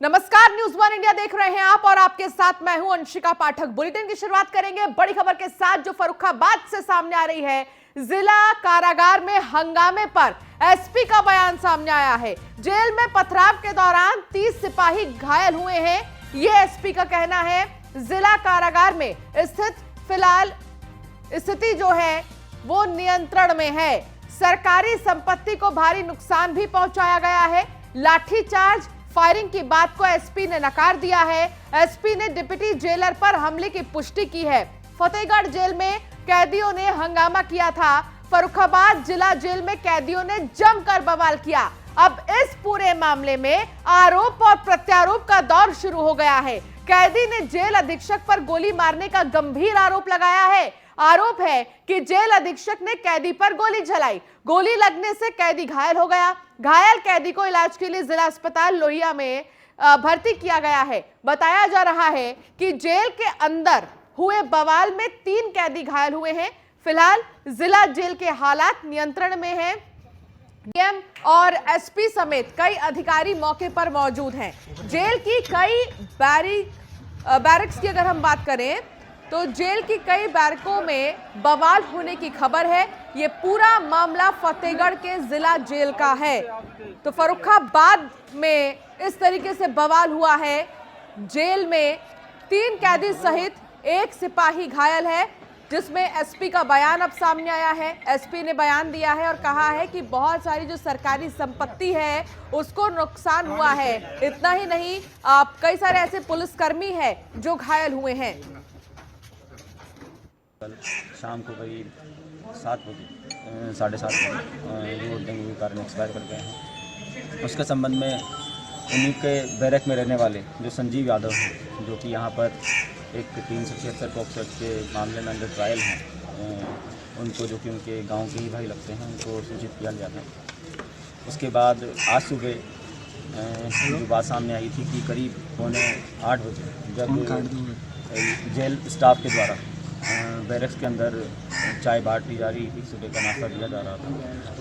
नमस्कार, news one India देख रहे हैं आप और आपके साथ मैं हूं अंशिका पाठक। बुलेटिन की शुरुआत करेंगे बड़ी खबर के साथ जो फर्रुखाबाद से सामने आ रही है। जिला कारागार में हंगामे पर एसपी का बयान सामने आया है। जेल में पथराव के दौरान 30 सिपाही घायल हुए हैं, यह एसपी का कहना है। जिला कारागार में स्थित फिलहाल स्थिति जो है वो नियंत्रण में है। सरकारी संपत्ति को भारी नुकसान भी पहुंचाया गया है। लाठीचार्ज फायरिंग की बात को एसपी ने नकार दिया है। एसपी ने डिप्टी जेलर पर हमले की पुष्टि की है। फतेहगढ़ जेल में कैदियों ने हंगामा किया था। फर्रुखाबाद जिला जेल में कैदियों ने जमकर बवाल किया। अब इस पूरे मामले में आरोप और प्रत्यारोप का दौर शुरू हो गया है। कैदी ने जेल अधीक्षक पर गोली मारने का गंभीर आरोप लगाया है। आरोप है कि जेल अधीक्षक ने कैदी पर गोली चलाई। गोली लगने से कैदी घायल हो गया। घायल कैदी को इलाज के लिए जिला अस्पताल लोहिया में भर्ती किया गया है। बताया जा रहा है कि जेल के अंदर हुए बवाल में 3 कैदी घायल हुए हैं। फिलहाल जिला जेल के हालात नियंत्रण में हैं। डीएम और एसपी समेत कई अधिकारी मौके पर मौजूद हैं। जेल की कई बैरक्स की अगर हम बात करें तो जेल की कई बैरकों में बवाल होने की खबर है। ये पूरा मामला फतेहगढ़ के जिला जेल का है। तो फर्रुखाबाद में इस तरीके से बवाल हुआ है। जेल में 3 कैदी सहित 1 सिपाही घायल है, जिसमें एसपी का बयान अब सामने आया है। एसपी ने बयान दिया है और कहा है कि बहुत सारी जो सरकारी संपत्ति है उसको नुकसान हुआ है। इतना ही नहीं, कई सारे ऐसे पुलिसकर्मी हैं जो घायल हुए हैं। कल शाम को करीब 7 बजे 7:30 बजे वो डेंगू के कारण एक्सपायर कर गए हैं। उसके संबंध में उन्हीं के बैरक में रहने वाले जो संजीव यादव हैं, जो कि यहाँ पर एक 376 पॉक्सो के मामले में अंडर ट्रायल हैं, उनको जो कि उनके गांव के ही भाई लगते हैं, उनको सूचित किया गया था। उसके बाद आज सुबह जो बात सामने आई थी कि करीब 7:45 बजे जब जेल स्टाफ के द्वारा बैरक्स के अंदर चाय बांटी जा रही थी, सुबह का नाश्ता दिया जा रहा था,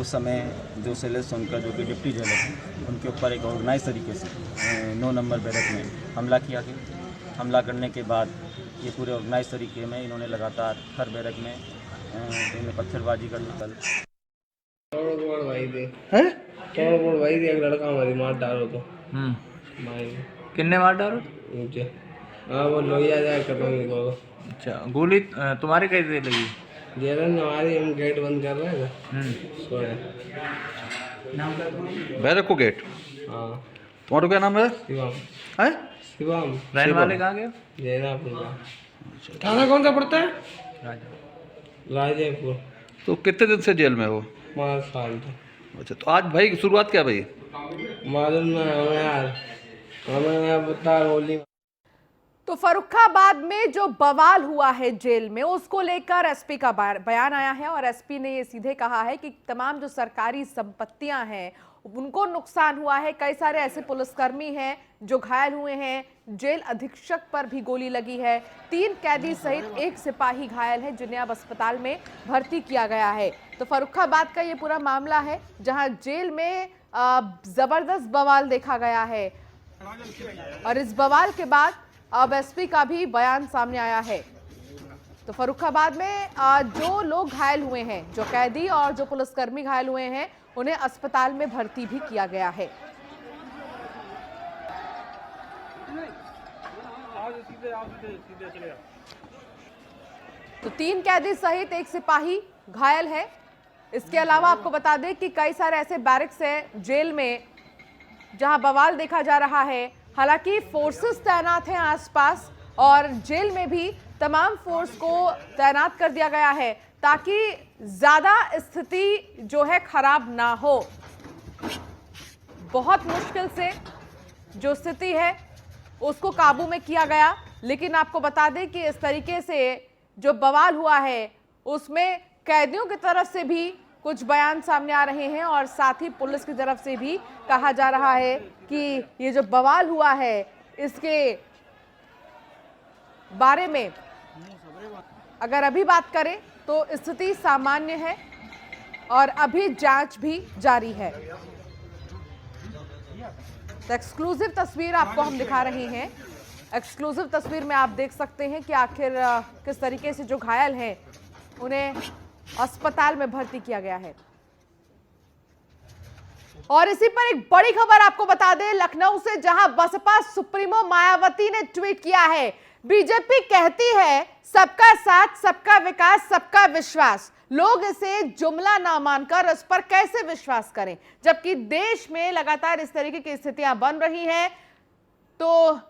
उस समय जो सेलेस उनका जो कि डिप्टी जेलर है उनके ऊपर एक ऑर्गेनाइज तरीके से 9 नंबर बैरक में हमला किया गया। हमला करने के बाद ये पूरे ऑर्गेनाइज तरीके में इन्होंने लगातार हर बैरक में इन्हें पत्थरबाजी कर ली। एक लड़का हमारी मार डालो तो किन्ने मार डालो मुझे। हाँ, वो लोहिया जाए कटोरी को। अच्छा, गोली तुम्हारे कैसे लगी? जेलन में हमारी, हम गेट बंद कर रहे हैं सोए। बैरक को गेट। हाँ, तुम्हारा क्या नाम है? शिवम। है शिवम। रहने वाले कहाँ गए? जैनापुर का। थाना कौन सा पड़ता है? राजेपुर। तो कितने दिन से जेल में हो? 5 साल से। अच्छा, तो आज भाई शुरुआत क्या भाई? मालूम ना हमें यार, हमें यार बता गोली। तो फर्रुखाबाद में जो बवाल हुआ है जेल में, उसको लेकर एसपी का बयान आया है और एसपी ने ये सीधे कहा है कि तमाम जो सरकारी संपत्तियां हैं उनको नुकसान हुआ है। कई सारे ऐसे पुलिसकर्मी हैं जो घायल हुए हैं। जेल अधीक्षक पर भी गोली लगी है। 3 कैदी सहित 1 सिपाही घायल है, जिन्हें अब अस्पताल में भर्ती किया गया है। तो फर्रुखाबाद का ये पूरा मामला है जहां जेल में जबरदस्त बवाल देखा गया है और इस बवाल के बाद अब एसपी का भी बयान सामने आया है। तो फर्रुखाबाद में जो लोग घायल हुए हैं, जो कैदी और जो पुलिसकर्मी घायल हुए हैं, उन्हें अस्पताल में भर्ती भी किया गया है। तो 3 कैदी सहित 1 सिपाही घायल है। इसके अलावा आपको बता दें कि कई सारे ऐसे बैरक्स हैं जेल में जहां बवाल देखा जा रहा है। हालांकि फोर्सेस तैनात हैं आसपास और जेल में भी तमाम फोर्स को तैनात कर दिया गया है ताकि ज्यादा स्थिति जो है खराब ना हो। बहुत मुश्किल से जो स्थिति है उसको काबू में किया गया, लेकिन आपको बता दें कि इस तरीके से जो बवाल हुआ है उसमें कैदियों की तरफ से भी कुछ बयान सामने आ रहे हैं और साथ ही पुलिस की तरफ से भी कहा जा रहा है कि ये जो बवाल हुआ है इसके बारे में अगर अभी बात करें तो स्थिति सामान्य है और अभी जांच भी जारी है। तो एक्सक्लूसिव तस्वीर आपको हम दिखा रहे हैं। एक्सक्लूसिव तस्वीर में आप देख सकते हैं कि आखिर किस तरीके से जो घायल हैं उन्हें अस्पताल में भर्ती किया गया है। और इसी पर एक बड़ी खबर आपको बता दें लखनऊ से, जहां बसपा सुप्रीमो मायावती ने ट्वीट किया है, बीजेपी कहती है सबका साथ, सबका विकास, सबका विश्वास। लोग इसे जुमला ना मानकर इस पर कैसे विश्वास करें, जबकि देश में लगातार इस तरीके की स्थितियां बन रही हैं। तो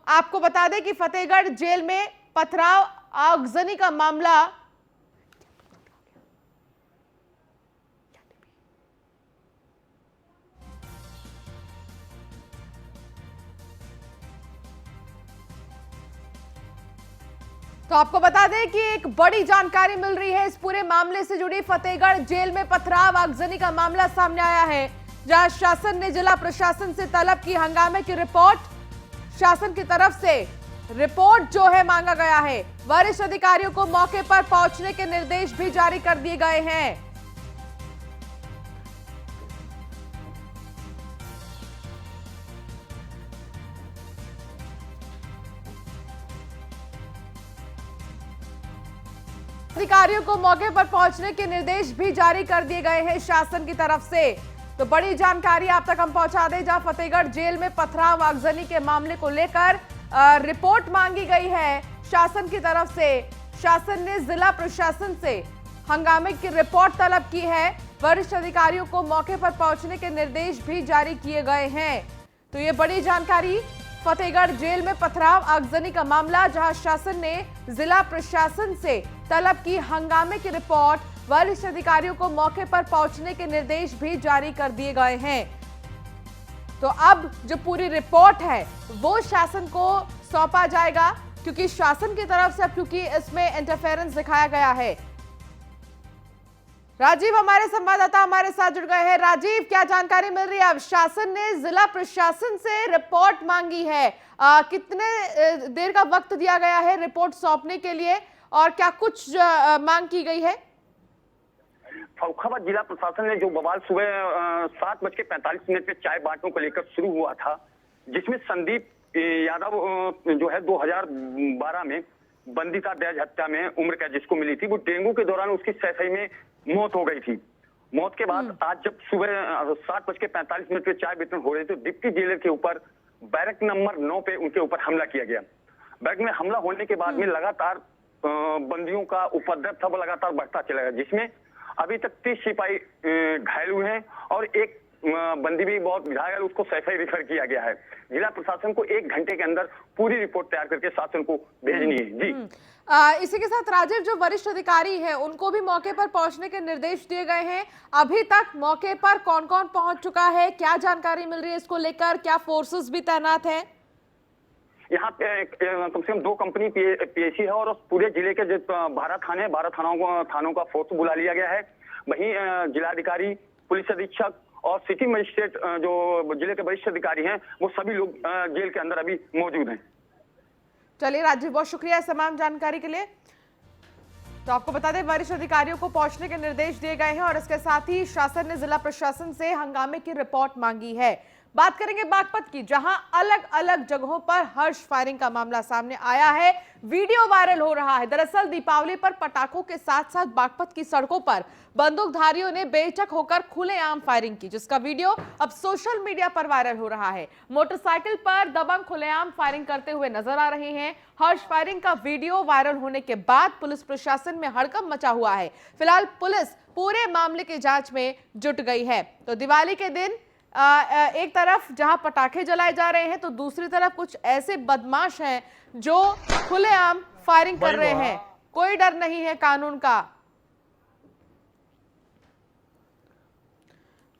आपको बता दें कि फतेहगढ़ जेल में पथराव आगजनी का मामला तो आपको बता दें कि एक बड़ी जानकारी मिल रही है इस पूरे मामले से जुड़ी। फतेहगढ़ जेल में पथराव आगजनी का मामला सामने आया है, जहां शासन ने जिला प्रशासन से तलब की हंगामे की रिपोर्ट। शासन की तरफ से रिपोर्ट जो है मांगा गया है। वरिष्ठ अधिकारियों को मौके पर पहुंचने के निर्देश भी जारी कर दिए गए हैं। अधिकारियों को मौके पर पहुंचने के निर्देश भी जारी कर दिए गए हैं शासन की तरफ से। तो बड़ी जानकारी आप तक हम पहुंचा दें, जहां फतेहगढ़ जेल में पथराव आगजनी के मामले को लेकर रिपोर्ट मांगी गई है शासन की तरफ से। शासन ने जिला प्रशासन से हंगामे की रिपोर्ट तलब की है। वरिष्ठ अधिकारियों को मौके पर पहुंचने के निर्देश भी जारी किए गए हैं। तो ये बड़ी जानकारी, फतेहगढ़ जेल में पथराव आगजनी का मामला, जहां शासन ने जिला प्रशासन से तलब की हंगामे की रिपोर्ट। वरिष्ठ अधिकारियों को मौके पर पहुंचने के निर्देश भी जारी कर दिए गए हैं। तो अब जो पूरी रिपोर्ट है वो शासन को सौंपा जाएगा, क्योंकि शासन की तरफ से अब क्योंकि इसमें इंटरफेरेंस दिखाया गया है। राजीव हमारे संवाददाता हमारे साथ जुड़ गए हैं। राजीव, क्या जानकारी मिल रही है? अब शासन ने जिला प्रशासन से रिपोर्ट मांगी है, कितने देर का वक्त दिया गया है रिपोर्ट सौंपने के लिए, और क्या कुछ मांग की गई है? फरुखाबाद जिला प्रशासन ने जो बवाल सुबह 7:45 पे चाय बांटने को लेकर शुरू हुआ था, जिसमें संदीप यादव जो है 2012 में बंदी था दहेज हत्या में उम्र कैद जिसको मिली थी, वो डेंगू के दौरान उसकी सैफई में मौत हो गई थी। मौत के बाद आज जब सुबह 7:45 पे चाय वितरण हो रही थी, तो डिप्टी जेलर के ऊपर बैरक नंबर 9 पे उनके ऊपर हमला किया गया। बैरक में हमला होने के बाद में लगातार बंदियों का उपद्रव था, वो लगातार बढ़ता चला गया, जिसमें अभी तक 30 सिपाही घायल हुए हैं और एक बंदी भी बहुत घायल, उसको सैफई रेफर किया गया है। जिला प्रशासन को 1 घंटे के अंदर पूरी रिपोर्ट तैयार करके शासन को भेजनी है। जी इसी के साथ राजीव, जो वरिष्ठ अधिकारी हैं उनको भी मौके पर पहुंचने के निर्देश दिए गए हैं। अभी तक मौके पर कौन कौन पहुंच चुका है, क्या जानकारी मिल रही है इसको लेकर? क्या फोर्सेस भी तैनात हैं? यहाँ पे कम से कम 2 कंपनी पीएसी है और पूरे जिले के जो 12 थानों का फोर्स बुला लिया गया है। वहीं जिलाधिकारी, पुलिस अधीक्षक और सिटी मजिस्ट्रेट जो जिले के वरिष्ठ अधिकारी हैं, वो सभी लोग जेल के अंदर अभी मौजूद हैं। चलिए राजीव, बहुत शुक्रिया इस तमाम जानकारी के लिए। तो आपको बता दें, वरिष्ठ अधिकारियों को पहुंचने के निर्देश दिए गए हैं और इसके साथ ही शासन ने जिला प्रशासन से हंगामे की रिपोर्ट मांगी है। बात करेंगे बागपत की, जहां अलग अलग जगहों पर हर्ष फायरिंग का मामला सामने आया है, वीडियो वायरल हो रहा है। दरअसल दीपावली पर पटाखों के साथ साथ बागपत की सड़कों पर बंदूकधारियों ने बेहिचक होकर खुलेआम फायरिंग की, जिसका वीडियो अब सोशल मीडिया पर वायरल हो रहा है। मोटरसाइकिल पर दबंग खुलेआम फायरिंग करते हुए नजर आ रहे हैं। हर्ष फायरिंग का वीडियो वायरल होने के बाद पुलिस प्रशासन में हड़कंप मचा हुआ है। फिलहाल पुलिस पूरे मामले की जांच में जुट गई है। तो दिवाली के दिन एक तरफ जहां पटाखे जलाए जा रहे हैं, तो दूसरी तरफ कुछ ऐसे बदमाश हैं जो खुलेआम फायरिंग कर रहे हैं। कोई डर नहीं है कानून का।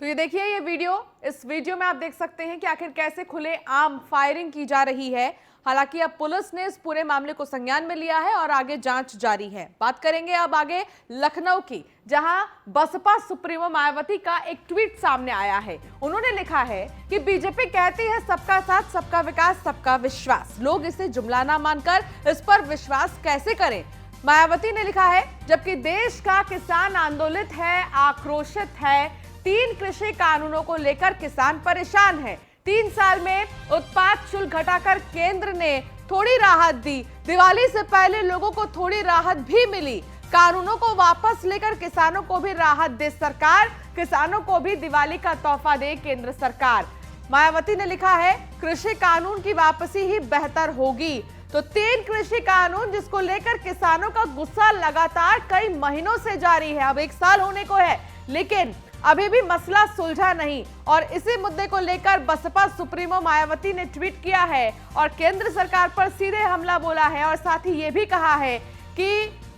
तो ये देखिए ये वीडियो, इस वीडियो में आप देख सकते हैं कि आखिर कैसे खुलेआम फायरिंग की जा रही है। हालांकि अब पुलिस ने इस पूरे मामले को संज्ञान में लिया है और आगे जांच जारी है। बात करेंगे अब आगे लखनऊ की, जहां बसपा सुप्रीमो मायावती का एक ट्वीट सामने आया है। उन्होंने लिखा है कि बीजेपी कहती है सबका साथ, सबका विकास, सबका विश्वास। लोग इसे जुमला ना मानकर इस पर विश्वास कैसे करें? मायावती ने लिखा है, जबकि देश का किसान आंदोलित है, आक्रोशित है। 3 कृषि कानूनों को लेकर किसान परेशान है। 3 साल में उत्पाद शुल्क घटाकर केंद्र ने थोड़ी राहत दी। दिवाली से पहले लोगों को थोड़ी राहत भी मिली। कानूनों को वापस लेकर किसानों को भी राहत दे सरकार, किसानों को भी दिवाली का तोहफा दे केंद्र सरकार। मायावती ने लिखा है कृषि कानून की वापसी ही बेहतर होगी। तो 3 कृषि कानून जिसको लेकर किसानों का गुस्सा लगातार कई महीनों से जारी है, अब 1 साल होने को है, लेकिन अभी भी मसला सुलझा नहीं। और इसी मुद्दे को लेकर बसपा सुप्रीमो मायावती ने ट्वीट किया है और केंद्र सरकार पर सीधे हमला बोला है और साथ ही ये भी कहा है कि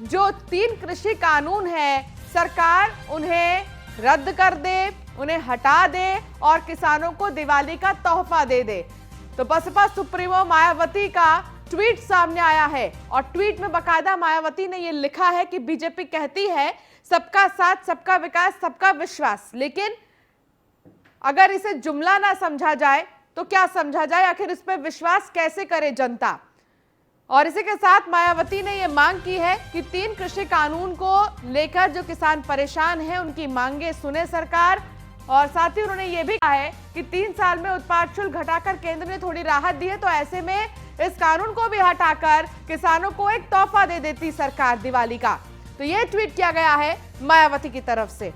जो 3 कृषि कानून है सरकार उन्हें रद्द कर दे, उन्हें हटा दे और किसानों को दिवाली का तोहफा दे दे। तो बसपा सुप्रीमो मायावती का ट्वीट सामने आया है और ट्वीट में बकायदा मायावती ने यह लिखा है कि बीजेपी कहती है सबका साथ, सबका विकास, सबका विश्वास, लेकिन अगर इसे जुमला ना समझा जाए तो क्या समझा जाए? आखिर इस पर विश्वास कैसे करे जनता? और इसी के साथ मायावती ने यह मांग की है कि 3 कृषि कानून को लेकर जो किसान परेशान हैं उनकी मांगे सुने सरकार। और साथ ही उन्होंने ये भी कहा है कि 3 साल में उत्पाद शुल्क घटाकर केंद्र ने थोड़ी राहत दी है, तो ऐसे में इस कानून को भी हटाकर किसानों को एक तोहफा दे देती सरकार दिवाली का। तो ये ट्वीट किया गया है मायावती की तरफ से।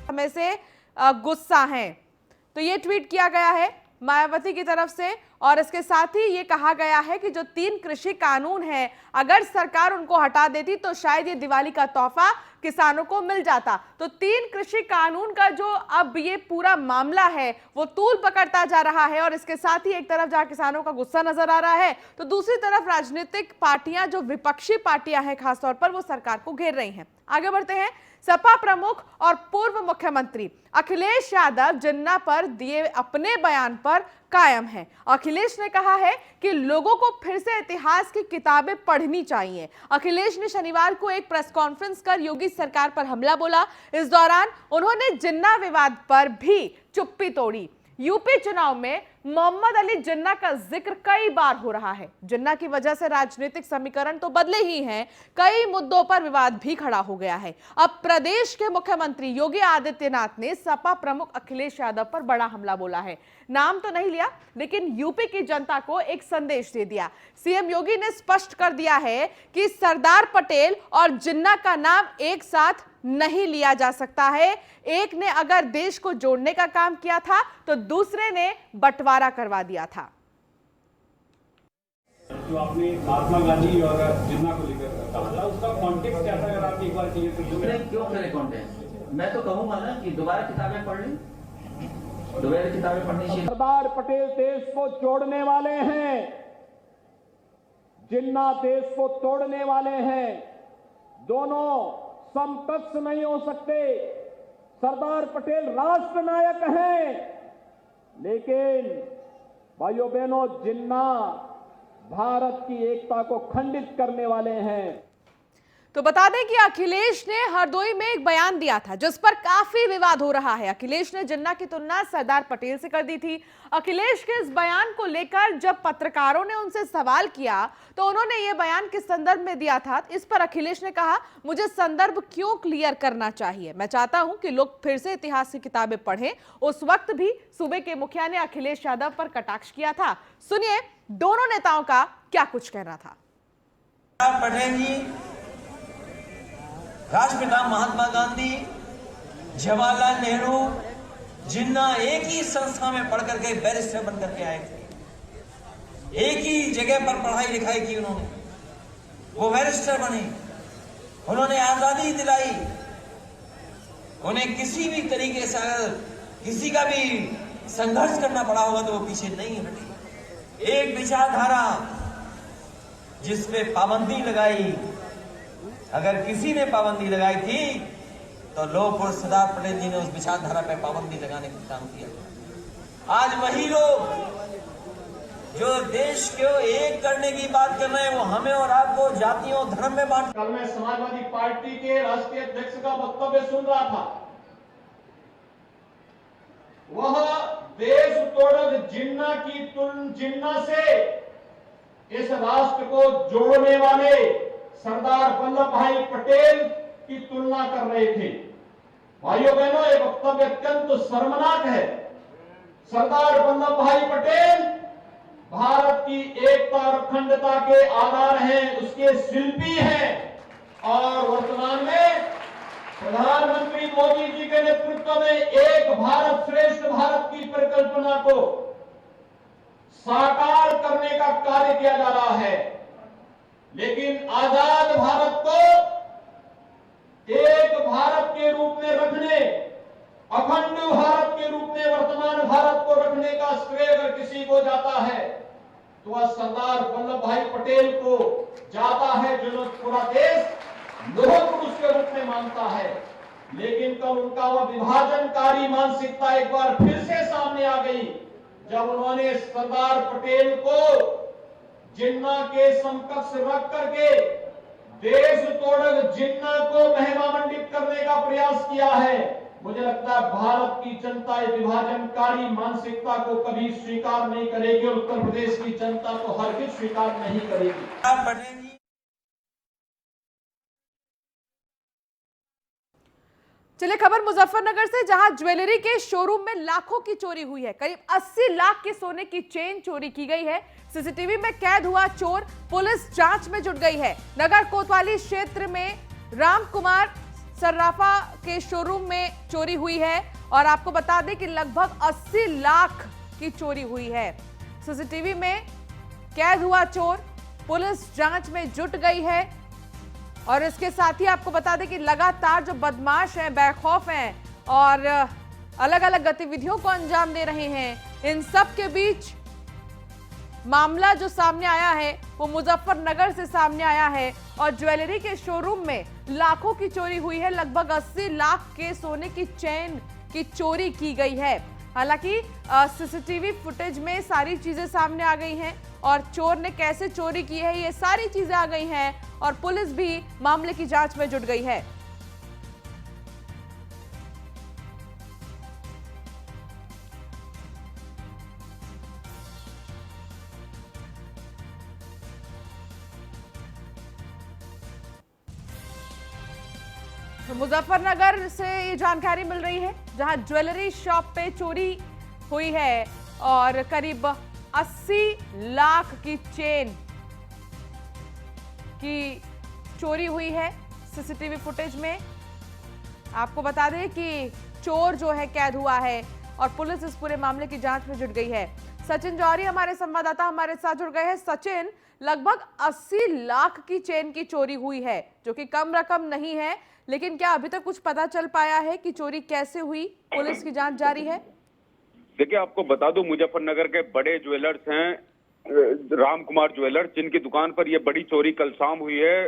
हमें से गुस्सा हैं, तो ये ट्वीट किया गया है मायावती की तरफ से। और इसके साथ ही ये कहा गया है कि जो 3 कृषि कानून हैं अगर सरकार उनको हटा देती तो शायद ये दिवाली का तोहफा किसानों को मिल जाता। तो 3 कृषि कानून का जो अब ये पूरा मामला है वो तूल पकड़ता जा रहा है और इसके साथ ही एक तरफ जहां किसानों का गुस्सा नजर आ रहा है तो दूसरी तरफ राजनीतिक पार्टियां, जो विपक्षी पार्टियां हैं खासतौर पर, वो सरकार को घेर रही हैं। आगे बढ़ते हैं। सपा प्रमुख और पूर्व मुख्यमंत्री अखिलेश यादव जिन्ना पर दिए अपने बयान पर कायम हैं। अखिलेश ने कहा है कि लोगों को फिर से इतिहास की किताबें पढ़नी चाहिए। अखिलेश ने शनिवार को एक प्रेस कॉन्फ्रेंस कर योगी सरकार पर हमला बोला। इस दौरान उन्होंने जिन्ना विवाद पर भी चुप्पी तोड़ी। यूपी चुनाव में मोहम्मद अली जिन्ना का जिक्र कई बार हो रहा है। जिन्ना की वजह से राजनीतिक समीकरण तो बदले ही हैं, कई मुद्दों पर विवाद भी खड़ा हो गया है। अब प्रदेश के मुख्यमंत्री योगी आदित्यनाथ ने सपा प्रमुख अखिलेश यादव पर बड़ा हमला बोला है। नाम तो नहीं लिया, लेकिन यूपी की जनता को एक संदेश दे दिया। सीएम योगी ने स्पष्ट कर दिया है कि सरदार पटेल और जिन्ना का नाम एक साथ नहीं लिया जा सकता है। एक ने अगर देश को जोड़ने का काम किया था तो दूसरे ने बंटवारा करवा दिया था। जो आपने महात्मा गांधी और जिन्ना को लेकर कहा था उसका कॉन्टेक्स्ट क्या था, अगर आप एक बार क्यों करे कॉन्टेक्स्ट? मैं तो कहूंगा ना कि दोबारा किताबें पढ़ ली, दोबारा किताबें पढ़नी चाहिए। सरदार पटेल देश को जोड़ने वाले हैं, जिन्ना देश को तोड़ने वाले हैं। दोनों समकक्ष नहीं हो सकते। सरदार पटेल राष्ट्र नायक हैं, लेकिन भाइयों बहनों जिन्ना भारत की एकता को खंडित करने वाले हैं। तो बता दें कि अखिलेश ने हरदोई में एक बयान दिया था जिस पर काफी विवाद हो रहा है। अखिलेश ने जिन्ना की तुलना सरदार पटेल से कर दी थी। अखिलेश के इस बयान को लेकर जब पत्रकारों ने उनसे सवाल किया तो उन्होंने ये बयान किस संदर्भ में दिया था, इस पर अखिलेश ने कहा, मुझे संदर्भ क्यों क्लियर करना चाहिए, मैं चाहता हूं कि लोग फिर से इतिहास की किताबें पढ़ें। उस वक्त भी सूबे के मुखिया ने अखिलेश यादव पर कटाक्ष किया था। सुनिए दोनों नेताओं का क्या कुछ कहना था। पटेल जी, राष्ट्रपिता महात्मा गांधी, जवाहरलाल नेहरू, जिन्ना एक ही संस्था में पढ़ करके बैरिस्टर बन करके आए थे। एक ही जगह पर पढ़ाई लिखाई की उन्होंने, वो बैरिस्टर बने, उन्होंने आजादी दिलाई। उन्हें किसी भी तरीके से अगर किसी का भी संघर्ष करना पड़ा होगा तो वो पीछे नहीं हटे। एक विचारधारा जिसपे पाबंदी लगाई, अगर किसी ने पाबंदी लगाई थी तो लोग और सरदार पटेल जी ने उस विचारधारा पर पाबंदी लगाने का काम किया। आज वही लोग जो देश को एक करने की बात कर रहे हैं, वो हमें और आपको जातियों धर्म में बांट। कल मैं समाजवादी पार्टी के राष्ट्रीय अध्यक्ष का वक्तव्य सुन रहा था। वह देश तोड़क जिन्ना से इस राष्ट्र को जोड़ने वाले सरदार वल्लभ भाई पटेल की तुलना कर रहे थे। भाइयों बहनों, ये वक्तव्य अत्यंत शर्मनाक है। सरदार वल्लभ भाई पटेल भारत की एकता और अखंडता के आधार हैं, उसके शिल्पी हैं और वर्तमान में प्रधानमंत्री मोदी जी के नेतृत्व में एक भारत श्रेष्ठ भारत की परिकल्पना को साकार करने का कार्य किया जा रहा है। लेकिन आजाद भारत को एक भारत के रूप में रखने, अखंड भारत के रूप में वर्तमान भारत को रखने का श्रेय अगर किसी को जाता है तो वह सरदार वल्लभ भाई पटेल को जाता है, जो पूरा देश लौह पुरुष के रूप में मानता है। लेकिन कल उनका वह विभाजनकारी मानसिकता एक बार फिर से सामने आ गई, जब उन्होंने सरदार पटेल को जिन्ना के समकक्ष रख करके देश तोड़क जिन्ना को महिमामंडित करने का प्रयास किया है। मुझे लगता है भारत की जनता विभाजनकारी मानसिकता को कभी स्वीकार नहीं करेगी और उत्तर प्रदेश की जनता को हरगिज स्वीकार नहीं करेगी। चलिए खबर मुजफ्फरनगर से, जहां ज्वेलरी के शोरूम में लाखों की चोरी हुई है। करीब 80 लाख के सोने की चेन चोरी की गई है। सीसीटीवी में कैद हुआ चोर, पुलिस जांच में जुट गई है। नगर कोतवाली क्षेत्र में रामकुमार सर्राफा के शोरूम में चोरी हुई है और आपको बता दें कि लगभग 80 लाख की चोरी हुई है। सीसीटीवी में कैद हुआ चोर, पुलिस जांच में जुट गई है और इसके साथ ही आपको बता दें कि लगातार जो बदमाश हैं, बेखौफ हैं और अलग अलग गतिविधियों को अंजाम दे रहे हैं, इन सब के बीच मामला जो सामने आया है वो मुजफ्फरनगर से सामने आया है और ज्वेलरी के शोरूम में लाखों की चोरी हुई है। लगभग 80 लाख के सोने की चेन की चोरी की गई है। हालांकि सीसीटीवी फुटेज में सारी चीजें सामने आ गई हैं और चोर ने कैसे चोरी की है ये सारी चीजें आ गई हैं और पुलिस भी मामले की जांच में जुट गई है। मुजफ्फरनगर से ये जानकारी मिल रही है, जहां ज्वेलरी शॉप पे चोरी हुई है और करीब 80 लाख की चेन की चोरी हुई है। सीसीटीवी फुटेज में आपको बता दें कि चोर जो है कैद हुआ है और पुलिस इस पूरे मामले की जांच में जुट गई है। सचिन जौहरी हमारे संवाददाता हमारे साथ जुड़ गए हैं। सचिन, लगभग 80 लाख की चेन की चोरी हुई है, जो कि कम रकम नहीं है, लेकिन क्या अभी तक कुछ पता चल पाया है कि चोरी कैसे हुई? पुलिस की जांच जारी है। देखिए, आपको बता दूं, मुजफ्फरनगर के बड़े ज्वेलर्स हैं रामकुमार ज्वेलर्स, जिनकी दुकान पर यह बड़ी चोरी कल शाम हुई है।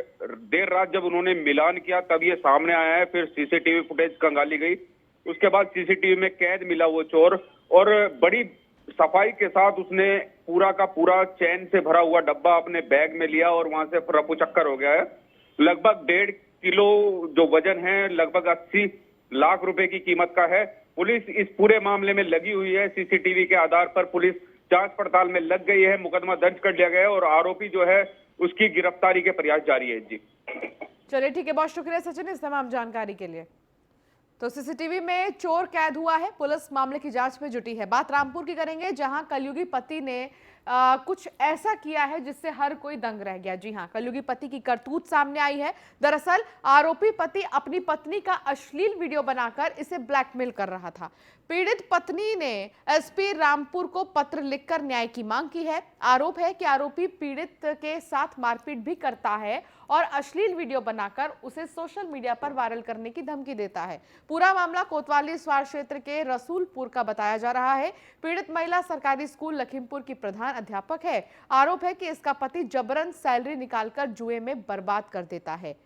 देर रात जब उन्होंने मिलान किया तब ये सामने आया है, फिर सीसीटीवी फुटेज खंगाली गई। उसके बाद सीसीटीवी में कैद मिला वो चोर और बड़ी सफाई के साथ उसने पूरा का पूरा चैन से भरा हुआ डब्बा अपने बैग में लिया और वहां से रफू चक्कर हो गया है। लगभग 1.5 किलो जो वजन है, लगभग 80 लाख रुपए की कीमत का है। पुलिस इस पूरे मामले में लगी हुई है। सीसीटीवी के आधार पर पुलिस जांच पड़ताल में लग गई है। मुकदमा दर्ज कर लिया गया है और आरोपी जो है उसकी गिरफ्तारी के प्रयास जारी है। जी चलिए ठीक है, बहुत शुक्रिया सचिन इस तमाम जानकारी के लिए। तो सीसीटीवी में चोर कैद हुआ है, पुलिस मामले की जांच में जुटी है। बात रामपुर की करेंगे, जहां कलयुगी पति ने कुछ ऐसा किया है जिससे हर कोई दंग रह गया। जी हां, कलयुगी पति की करतूत सामने आई है। दरअसल आरोपी पति अपनी पत्नी का अश्लील वीडियो बनाकर इसे ब्लैकमेल कर रहा था। पीड़ित पत्नी ने एसपी रामपुर को पत्र लिखकर न्याय की मांग की है। आरोप है कि आरोपी पीड़ित के साथ मारपीट भी करता है और अश्लील वीडियो बनाकर उसे सोशल मीडिया पर वायरल करने की धमकी देता है। पूरा मामला कोतवाली स्वार क्षेत्र के रसूलपुर का बताया जा रहा है। पीड़ित महिला सरकारी स्कूल लखीमपुर की प्रधान अध्यापक है। आरोप है कि इसका पति जबरन सैलरी निकालकर जुए में बर्बाद कर देता है।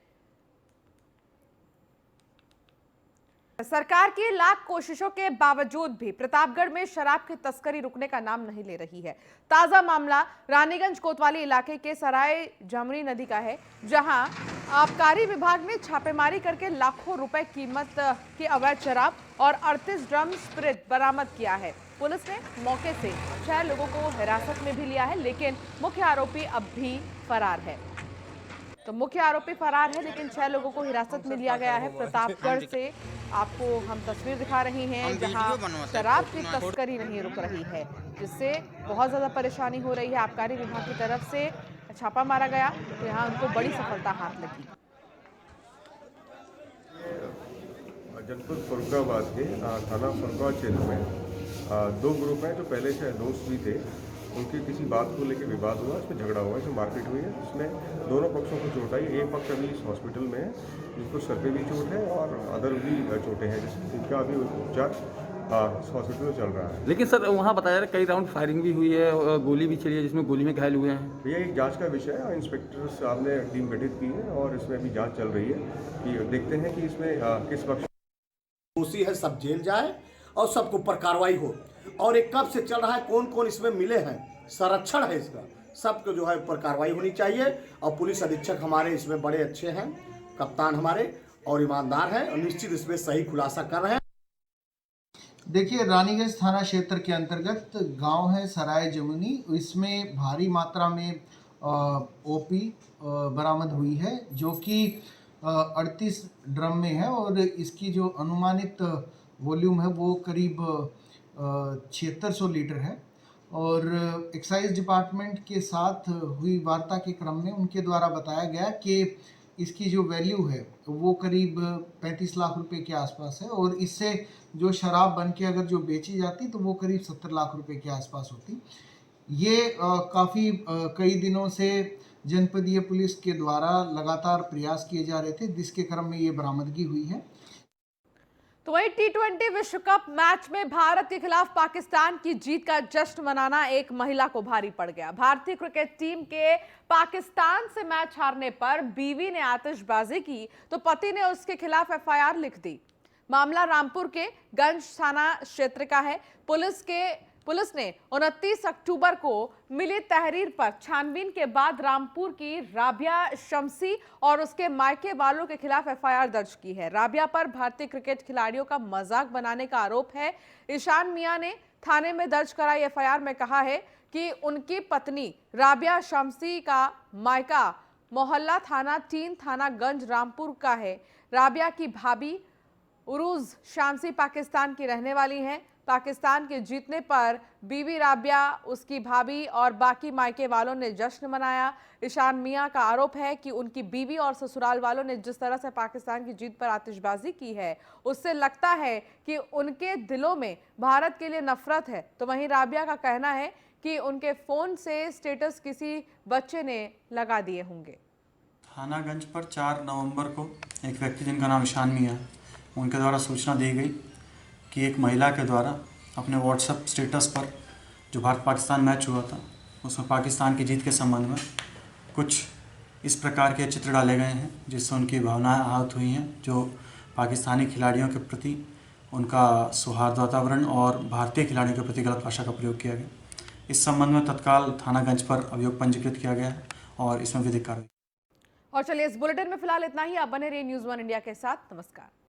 सरकार की लाख कोशिशों के बावजूद भी प्रतापगढ़ में शराब की तस्करी रुकने का नाम नहीं ले रही है। ताजा मामला रानीगंज कोतवाली इलाके के सराय जमनी नदी का है, जहां आबकारी विभाग ने छापेमारी करके लाखों रुपए कीमत की अवैध शराब और 38 ड्रम स्पिरिट बरामद किया है। पुलिस ने मौके से 6 लोगों को हिरासत में भी लिया है, लेकिन मुख्य आरोपी अब भी फरार है। तो मुख्य आरोपी फरार है, लेकिन 6 लोगों को हिरासत में लिया गया है। प्रतापगढ़ से आपको हम तस्वीर दिखा रहे हैं, जहां शराब की तस्करी नहीं रुक रही है, जिससे बहुत ज्यादा परेशानी हो रही है। आबकारी विभाग की तरफ से छापा मारा गया, तो यहाँ उनको बड़ी सफलता हाथ लगी। जनपद फर्रुखाबाद के थाना फर्रुखाबाद क्षेत्र में 2 ग्रुप हैं जो पहले से दोस्त भी थे। उनकी किसी बात को लेकर विवाद हुआ, इसमें झगड़ा हुआ, इसमें मारपीट हुई है, जिसमें दोनों पक्षों को चोट आई। एक पक्ष अभी इस हॉस्पिटल में है, जिसको सर पे भी चोट है और अदर भी चोटें हैं, जिनका अभी उपचार हॉस्पिटल में चल रहा है। लेकिन सर वहाँ बताया कई राउंड फायरिंग भी हुई है और गोली भी चली है, जिसमें गोली में घायल हुए हैं। ये एक जांच का विषय है। इंस्पेक्टर साहब ने टीम गठित की है और इसमें अभी जांच चल रही है कि देखते हैं कि इसमें किस पक्ष दोषी है सब जेल जाए और सबके ऊपर कार्रवाई हो। और एक कब से चल रहा है, कौन कौन इसमें मिले हैं, संरक्षण है इसका, सबको जो है ऊपर कार्रवाई होनी चाहिए। और पुलिस अधीक्षक हमारे इसमें बड़े अच्छे हैं, कप्तान हमारे और ईमानदार हैं और निश्चित इसमें सही खुलासा कर रहे हैं। देखिए, रानीगंज थाना क्षेत्र के अंतर्गत गांव है सराय जमुनी, इसमें भारी मात्रा में ओपी बरामद हुई है, जो कि 38 ड्रम में है और इसकी जो अनुमानित वॉल्यूम है वो करीब 7600 लीटर है। और एक्साइज डिपार्टमेंट के साथ हुई वार्ता के क्रम में उनके द्वारा बताया गया कि इसकी जो वैल्यू है वो करीब 35 लाख रुपए के आसपास है और इससे जो शराब बन के अगर जो बेची जाती तो वो करीब 70 लाख रुपए के आसपास होती। ये काफ़ी कई दिनों से जनपदीय पुलिस के द्वारा लगातार प्रयास किए जा रहे थे, जिसके क्रम में ये बरामदगी हुई है। तो वहीं T20 विश्व कप मैच में भारत के खिलाफ पाकिस्तान की जीत का जश्न मनाना एक महिला को भारी पड़ गया। भारतीय क्रिकेट टीम के पाकिस्तान से मैच हारने पर बीवी ने आतिशबाजी की तो पति ने उसके खिलाफ FIR लिख दी। मामला रामपुर के गंज थाना क्षेत्र का है। पुलिस ने 29 अक्टूबर को मिली तहरीर पर छानबीन के बाद रामपुर की राबिया शम्सी और उसके मायके वालों के खिलाफ FIR दर्ज की है। राबिया पर भारतीय क्रिकेट खिलाड़ियों का मजाक बनाने का आरोप है। ईशान मियां ने थाने में दर्ज कराई FIR में कहा है कि उनकी पत्नी राबिया शम्सी का मायका मोहल्ला थाना 3 थाना गंज रामपुर का है। राबिया की भाभी उरूज शामसी पाकिस्तान की रहने वाली हैं। पाकिस्तान के जीतने पर बीवी राबिया, उसकी भाभी और बाकी मायके वालों ने जश्न मनाया। ईशान मियां का आरोप है कि उनकी बीवी और ससुराल वालों ने जिस तरह से पाकिस्तान की जीत पर आतिशबाजी की है, उससे लगता है कि उनके दिलों में भारत के लिए नफरत है। तो वहीं राबिया का कहना है कि उनके फ़ोन से स्टेटस किसी बच्चे ने लगा दिए होंगे। थानागंज पर 4 नवंबर को एक व्यक्ति जिनका नाम ईशान मियां है, उनके द्वारा सूचना दी गई कि एक महिला के द्वारा अपने व्हाट्सएप स्टेटस पर जो भारत पाकिस्तान मैच हुआ था उसमें पाकिस्तान की जीत के संबंध में कुछ इस प्रकार के चित्र डाले गए हैं, जिससे उनकी भावनाएं आहत हुई हैं, जो पाकिस्तानी खिलाड़ियों के प्रति उनका सौहार्द वातावरण और भारतीय खिलाड़ियों के प्रति गलत भाषा का प्रयोग किया गया। इस संबंध में तत्काल थानागंज पर अभियोग पंजीकृत किया गया है और इसमें विधिक कार्रवाई। और चलिए, इस बुलेटिन में फिलहाल इतना ही। आप बने रहिए न्यूज़ 1 इंडिया के साथ। नमस्कार।